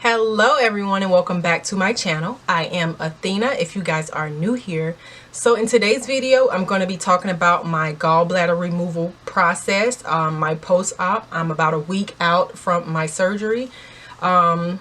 Hello everyone and welcome back to my channel. I am Athena if you guys are new here. So in today's video I'm going to be talking about my gallbladder removal process, my post-op. I'm about a week out from my surgery. I'm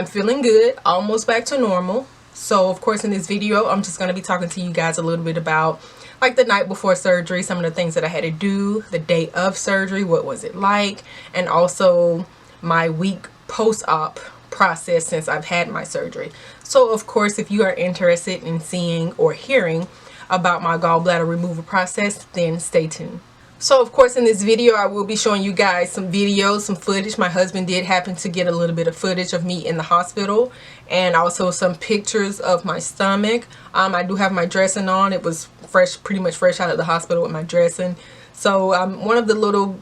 feeling good, almost back to normal. So of course in this video I'm just going to be talking to you guys a little bit about like the night before surgery, some of the things that I had to do, the day of surgery, what was it like, and also my week post-op process since I've had my surgery. So of course if you are interested in seeing or hearing about my gallbladder removal process, then stay tuned. So of course in this video I will be showing you guys some videos, some footage. My husband did happen to get a little bit of footage of me in the hospital, and also some pictures of my stomach. I do have my dressing on. It was fresh, pretty much fresh out of the hospital with my dressing. So one of the little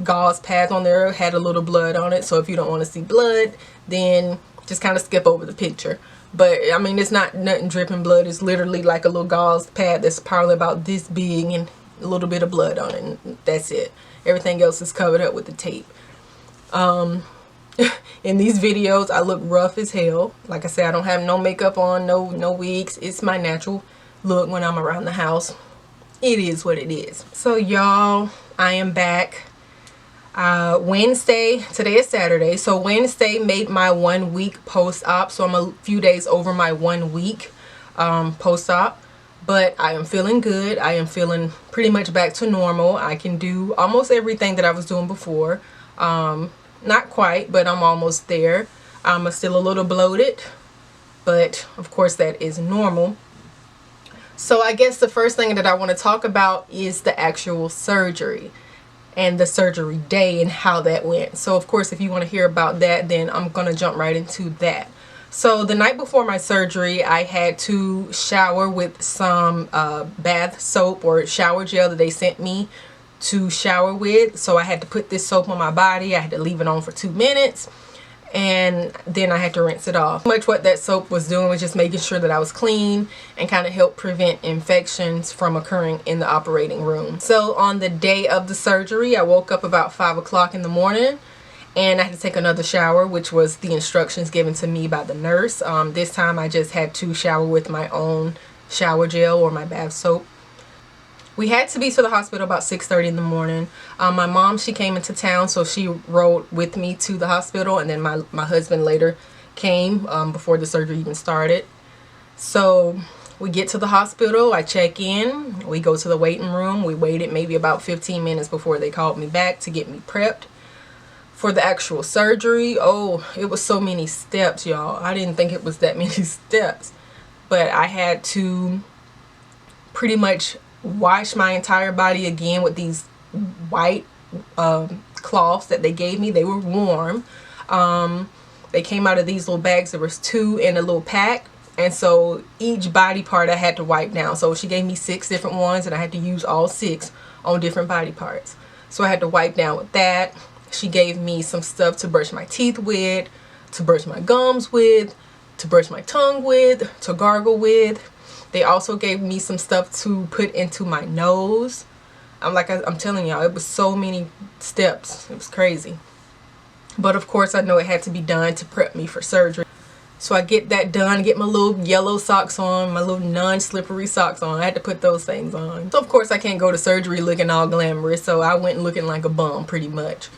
gauze pads on there had a little blood on it, so if you don't want to see blood, then just kind of skip over the picture. But I mean, it's not nothing dripping blood. It's literally like a little gauze pad that's probably about this big and a little bit of blood on it, and that's it. Everything else is covered up with the tape. In these videos I look rough as hell. Like I said, I don't have no makeup on, no wigs. It's my natural look when I'm around the house. It is what it is. So y'all, I am back. Wednesday, today is Saturday, so Wednesday made my 1 week post-op, so I'm a few days over my 1 week post-op, but I am feeling good. I am feeling pretty much back to normal. I can do almost everything that I was doing before. Not quite, but I'm almost there. I'm still a little bloated, but of course that is normal. So I guess the first thing that I want to talk about is the actual surgery and the surgery day and how that went. So of course if you want to hear about that, then I'm gonna jump right into that. So the night before my surgery I had to shower with some bath soap or shower gel that they sent me to shower with. So I had to put this soap on my body. I had to leave it on for 2 minutes, and then I had to rinse it off. Much what that soap was doing was just making sure that I was clean and kind of help prevent infections from occurring in the operating room. So on the day of the surgery I woke up about 5 o'clock in the morning, and I had to take another shower, which was the instructions given to me by the nurse. This time I just had to shower with my own shower gel or my bath soap. We had to be to the hospital about 6:30 in the morning. My mom, she came into town, so she rode with me to the hospital, and then my husband later came before the surgery even started. So we get to the hospital, I check in, we go to the waiting room. We waited maybe about 15 minutes before they called me back to get me prepped for the actual surgery. Oh, it was so many steps, y'all. I didn't think it was that many steps, but I had to pretty much wash my entire body again with these white cloths that they gave me. They were warm. They came out of these little bags. There was 2 in a little pack, and so each body part I had to wipe down. So she gave me 6 different ones, and I had to use all 6 on different body parts. So I had to wipe down with that. She gave me some stuff to brush my teeth with, to brush my gums with, to brush my tongue with, to gargle with. They also gave me some stuff to put into my nose. I'm telling y'all, it was so many steps. It was crazy. But of course I know it had to be done to prep me for surgery. So I get that done, get my little yellow socks on, my little non-slippery socks on. I had to put those things on. So of course I can't go to surgery looking all glamorous, so I went looking like a bum pretty much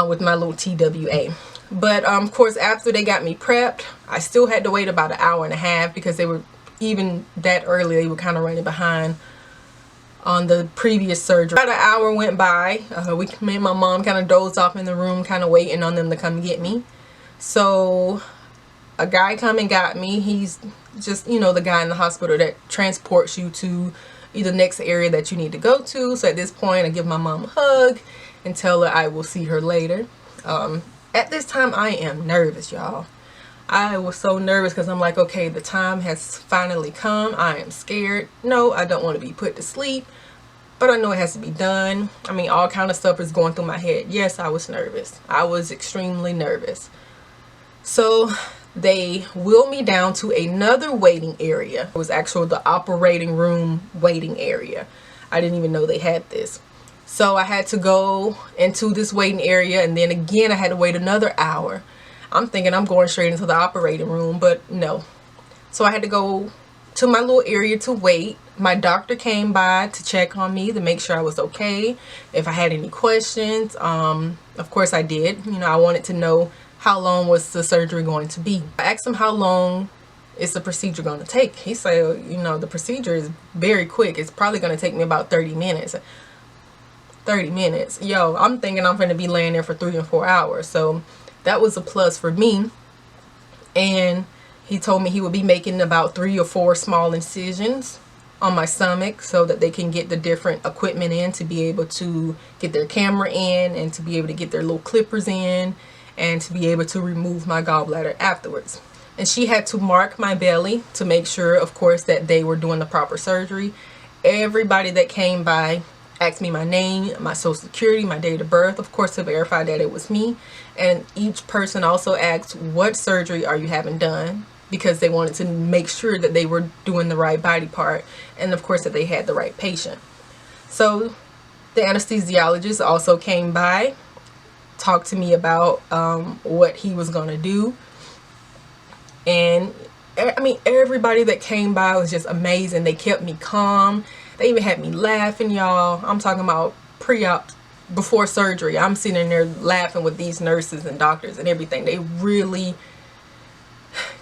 with my little TWA. But of course after they got me prepped, I still had to wait about an hour and a half because they were, even that early, they were kind of running behind on the previous surgery. About an hour went by. Me and my mom kind of dozed off in the room, kind of waiting on them to come get me. So a guy come and got me. He's just, you know, the guy in the hospital that transports you to the next area that you need to go to. So at this point I give my mom a hug and tell her I will see her later. At this time I am nervous, y'all. I was so nervous because I'm like, okay, the time has finally come. I am scared. No, I don't want to be put to sleep, but I know it has to be done. I mean, all kind of stuff is going through my head. Yes, I was nervous. I was extremely nervous. So they wheeled me down to another waiting area. It was actually the operating room waiting area. I didn't even know they had this. So I had to go into this waiting area, and then again I had to wait another hour. I'm thinking I'm going straight into the operating room, but no. So I had to go to my little area to wait. My doctor came by to check on me to make sure I was okay, if I had any questions. Of course I did. You know, I wanted to know how long was the surgery going to be. I asked him how long is the procedure going to take. He said, you know, the procedure is very quick. It's probably going to take me about 30 minutes. 30 minutes. Yo, I'm thinking I'm going to be laying there for 3 or 4 hours. So that was a plus for me. And he told me he would be making about 3 or 4 small incisions on my stomach so that they can get the different equipment in to be able to get their camera in and to be able to get their little clippers in and to be able to remove my gallbladder afterwards. And she had to mark my belly to make sure, of course, that they were doing the proper surgery. Everybody that came by asked me my name, my social security, my date of birth, of course, to verify that it was me. And each person also asked, what surgery are you having done? Because they wanted to make sure that they were doing the right body part, and of course that they had the right patient. So the anesthesiologist also came by, talked to me about what he was going to do. And I mean, everybody that came by was just amazing. They kept me calm. They even had me laughing, y'all. I'm talking about pre-op, before surgery. I'm sitting in there laughing with these nurses and doctors and everything. They really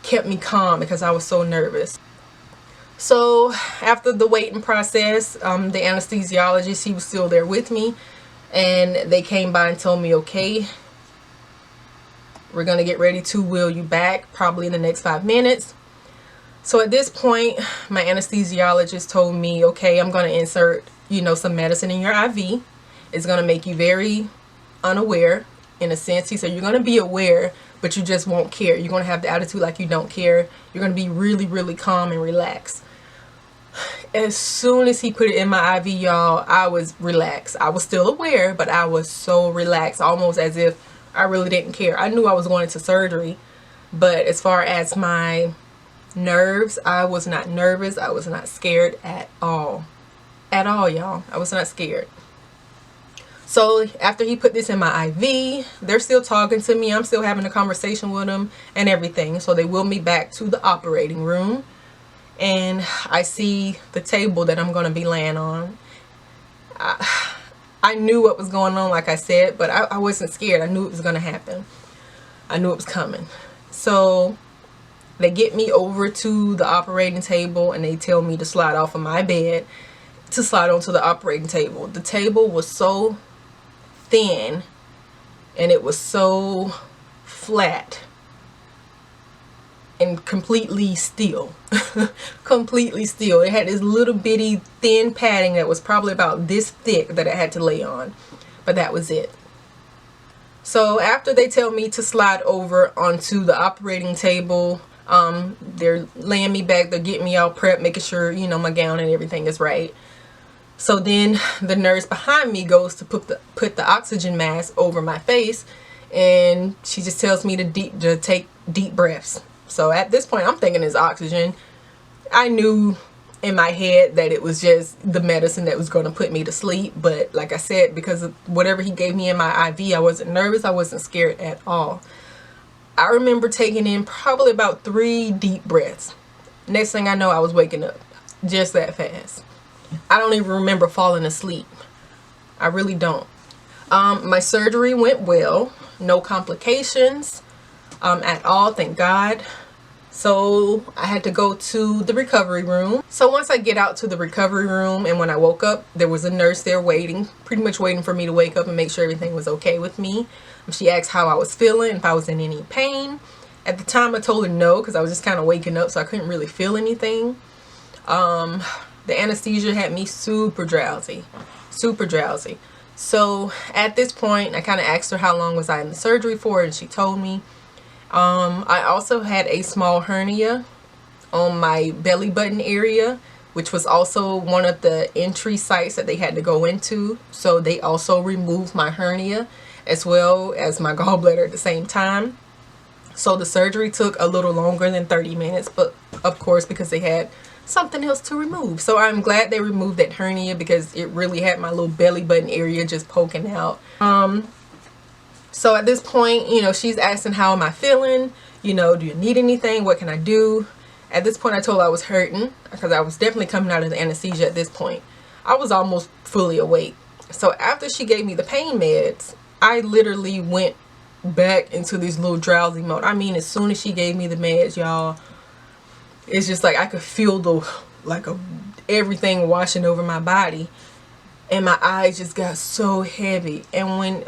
kept me calm because I was so nervous. So after the waiting process, the anesthesiologist, he was still there with me, and they came by and told me, okay, we're going to get ready to wheel you back probably in the next 5 minutes. So at this point, my anesthesiologist told me, okay, I'm going to insert, you know, some medicine in your IV. It's going to make you very unaware, in a sense. He said, you're going to be aware, but you just won't care. You're going to have the attitude like you don't care. You're going to be really, really calm and relaxed. As soon as he put it in my IV, y'all, I was relaxed. I was still aware, but I was so relaxed, almost as if I really didn't care. I knew I was going into surgery, but as far as my nerves, I was not nervous. I was not scared at all. At all, y'all. I was not scared. So after he put this in my IV, they're still talking to me. I'm still having a conversation with them and everything. So they wheel me back to the operating room, and I see the table that I'm going to be laying on. I knew what was going on, like I said, but I wasn't scared. I knew it was going to happen. I knew it was coming. So they get me over to the operating table, and they tell me to slide off of my bed to slide onto the operating table. The table was so thin and it was so flat and completely still. Completely still. It had this little bitty thin padding that was probably about this thick that I had to lay on, but that was it. So after they tell me to slide over onto the operating table, they're laying me back, they're getting me all prepped, making sure, you know, my gown and everything is right. So then the nurse behind me goes to put the oxygen mask over my face, and she just tells me to take deep breaths. So at this point, I'm thinking it's oxygen. I knew in my head that it was just the medicine that was going to put me to sleep. But like I said, because of whatever he gave me in my IV, I wasn't nervous. I wasn't scared at all. I remember taking in probably about 3 deep breaths. Next thing I know, I was waking up just that fast. I don't even remember falling asleep. I really don't. My surgery went well. No complications at all, thank God. So I had to go to the recovery room. So once I get out to the recovery room, and when I woke up, there was a nurse there waiting, pretty much waiting for me to wake up and make sure everything was okay with me. She asked how I was feeling, if I was in any pain. At the time I told her no, because I was just kind of waking up, so I couldn't really feel anything. The anesthesia had me super drowsy. Super drowsy. So at this point, I kind of asked her how long was I in the surgery for, and she told me. I also had a small hernia on my belly button area, which was also one of the entry sites that they had to go into. So they also removed my hernia as well as my gallbladder at the same time. So the surgery took a little longer than 30 minutes, but of course, because they had something else to remove. So I'm glad they removed that hernia, because it really had my little belly button area just poking out. So at this point, you know, she's asking, how am I feeling? You know, do you need anything? What can I do? At this point, I told her I was hurting because I was definitely coming out of the anesthesia at this point. I was almost fully awake. So after she gave me the pain meds, I literally went back into this little drowsy mode. I mean, as soon as she gave me the meds, y'all, it's just like I could feel everything washing over my body, and my eyes just got so heavy. And when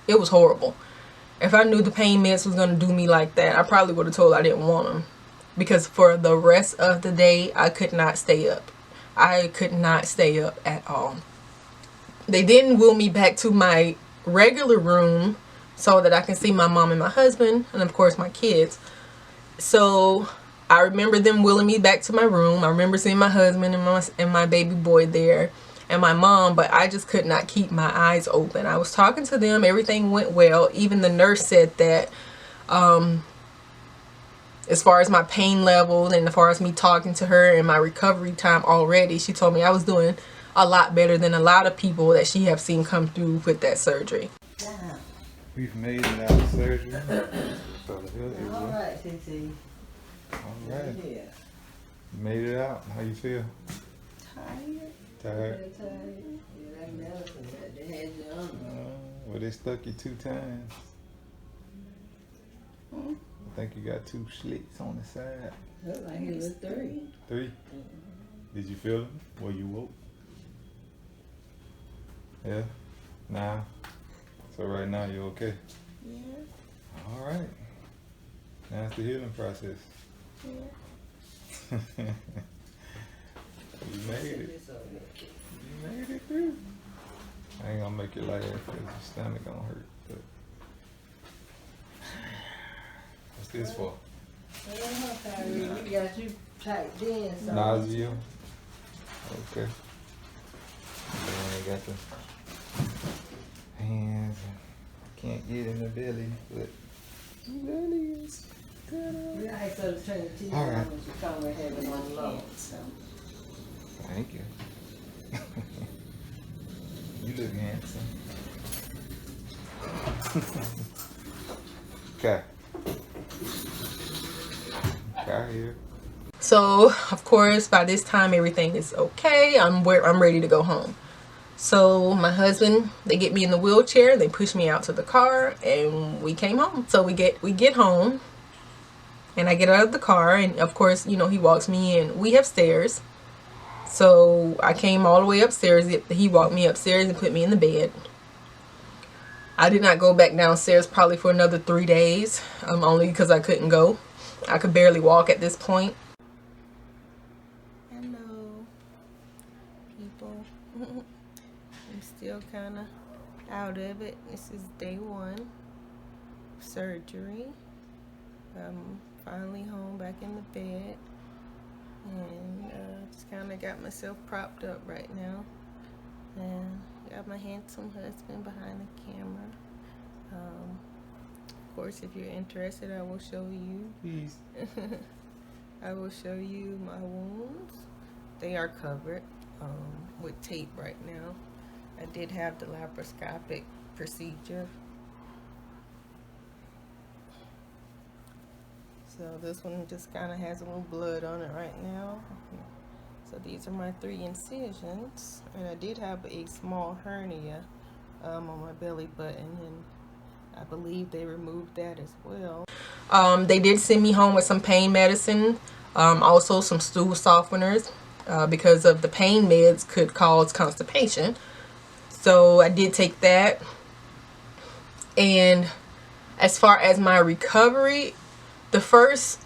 it was horrible. If I knew the pain meds was gonna do me like that, I probably would have told her I didn't want them, because for the rest of the day I could not stay up. I could not stay up at all. They then wheeled me back to my regular room so that I can see my mom and my husband, and of course my kids. So I remember them wheeling me back to my room. I remember seeing my husband and my baby boy there and my mom, but I just could not keep my eyes open. I was talking to them. Everything went well. Even the nurse said that as far as my pain level and as far as me talking to her and my recovery time already, she told me I was doing a lot better than a lot of people that she have seen come through with that surgery. We've made it out of surgery. So all right, CC. All right. Yeah. You made it out. How you feel? Tired. Tired? Very tired. Yeah, that medicine that they had you on. Well, they stuck you 2 times. I think you got 2 slits on the side. Looked like it was 3. 3? Did you feel them? Well, you woke. Yeah? Nah. So right now you're okay? Yeah. All right. Now it's the healing process. Yeah. You made it. You made it through. I ain't gonna make it like that because your stomach gonna hurt. But what's this for? We got you typed in. So. Nausea. Okay. And then they got the hands. Can't get in the belly, but the belly is good. Yeah, I sort of turned the TV All right. on when she come with having one low. So. Thank you. You look handsome. Okay. Okay, here. So of course by this time everything is okay. I'm ready to go home. So my husband, they get me in the wheelchair, they push me out to the car, and we came home. So we get home, and I get out of the car, and of course, you know, he walks me in. We have stairs, so I came all the way upstairs. He walked me upstairs and put me in the bed. I did not go back downstairs probably for another 3 days, only because I couldn't go. I could barely walk at this point. Hello, people. I'm still kind of out of it. This is day 1 surgery. I'm finally home, back in the bed, and just kind of got myself propped up right now, and got my handsome husband behind the camera. Of course, if you're interested, I will show you. Peace. I will show you my wounds. They are covered with tape right now. I did have the laparoscopic procedure. So this one just kind of has a little blood on it right now. So these are my 3 incisions, and I did have a small hernia on my belly button, and I believe they removed that as well. They did send me home with some pain medicine, also some stool softeners, because of the pain meds could cause constipation. So I did take that. And as far as my recovery, the first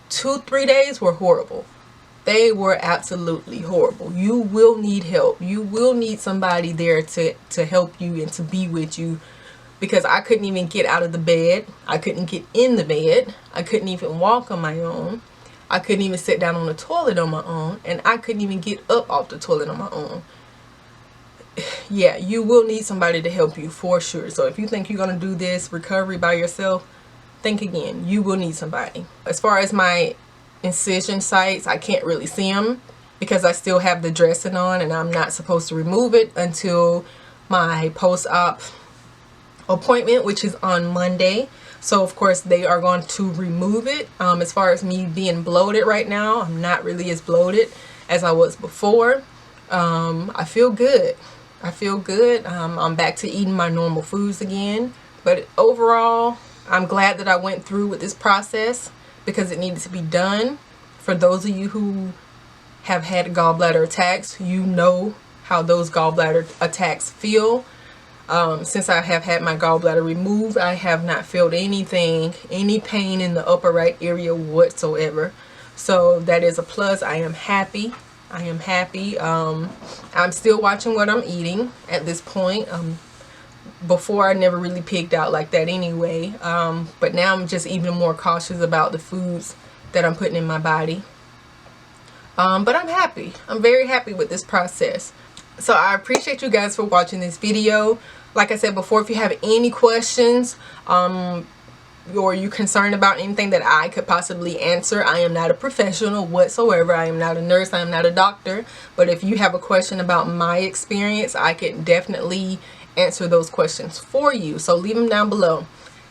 2-3 days were horrible. They were absolutely horrible. You will need help. You will need somebody there to help you and to be with you, because I couldn't even get out of the bed. I couldn't get in the bed. I couldn't even walk on my own. I couldn't even sit down on the toilet on my own, and I couldn't even get up off the toilet on my own. Yeah, you will need somebody to help you for sure. So if you think you're going to do this recovery by yourself, think again. You will need somebody. As far as my incision sites, I can't really see them because I still have the dressing on, and I'm not supposed to remove it until my post-op appointment, which is on Monday. So of course they are going to remove it. As far as me being bloated right now, I'm not really as bloated as I was before. I feel good. I feel good. I'm back to eating my normal foods again. But overall, I'm glad that I went through with this process because it needed to be done. For those of you who have had gallbladder attacks, you know how those gallbladder attacks feel. Since I have had my gallbladder removed, I have not felt anything, any pain in the upper right area whatsoever. So that is a plus. I am happy. I am happy. I'm still watching what I'm eating at this point. Before I never really picked out like that anyway. But now I'm just even more cautious about the foods that I'm putting in my body. But I'm happy. I'm very happy with this process. So I appreciate you guys for watching this video. Like I said before, if you have any questions or you're concerned about anything that I could possibly answer, I am not a professional whatsoever. I am not a nurse. I am not a doctor. But if you have a question about my experience, I can definitely answer those questions for you. So leave them down below.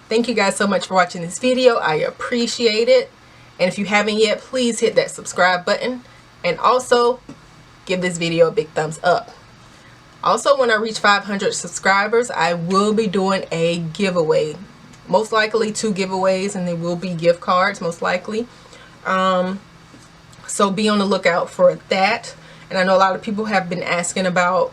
Thank you guys so much for watching this video. I appreciate it. And if you haven't yet, please hit that subscribe button. And also give this video a big thumbs up. Also, when I reach 500 subscribers, I will be doing a giveaway. Most likely 2 giveaways, and they will be gift cards, most likely. So be on the lookout for that. And I know a lot of people have been asking about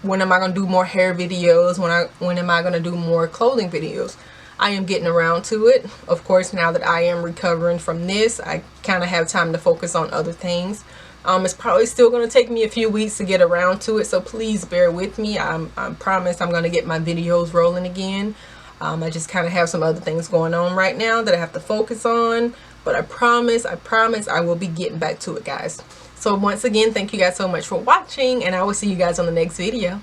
when am I going to do more hair videos, when am I going to do more clothing videos. I am getting around to it. Of course, now that I am recovering from this, I kind of have time to focus on other things. It's probably still going to take me a few weeks to get around to it, so please bear with me. I promise I'm going to get my videos rolling again. I just kind of have some other things going on right now that I have to focus on, but I promise I will be getting back to it, guys. So once again, thank you guys so much for watching, and I will see you guys on the next video.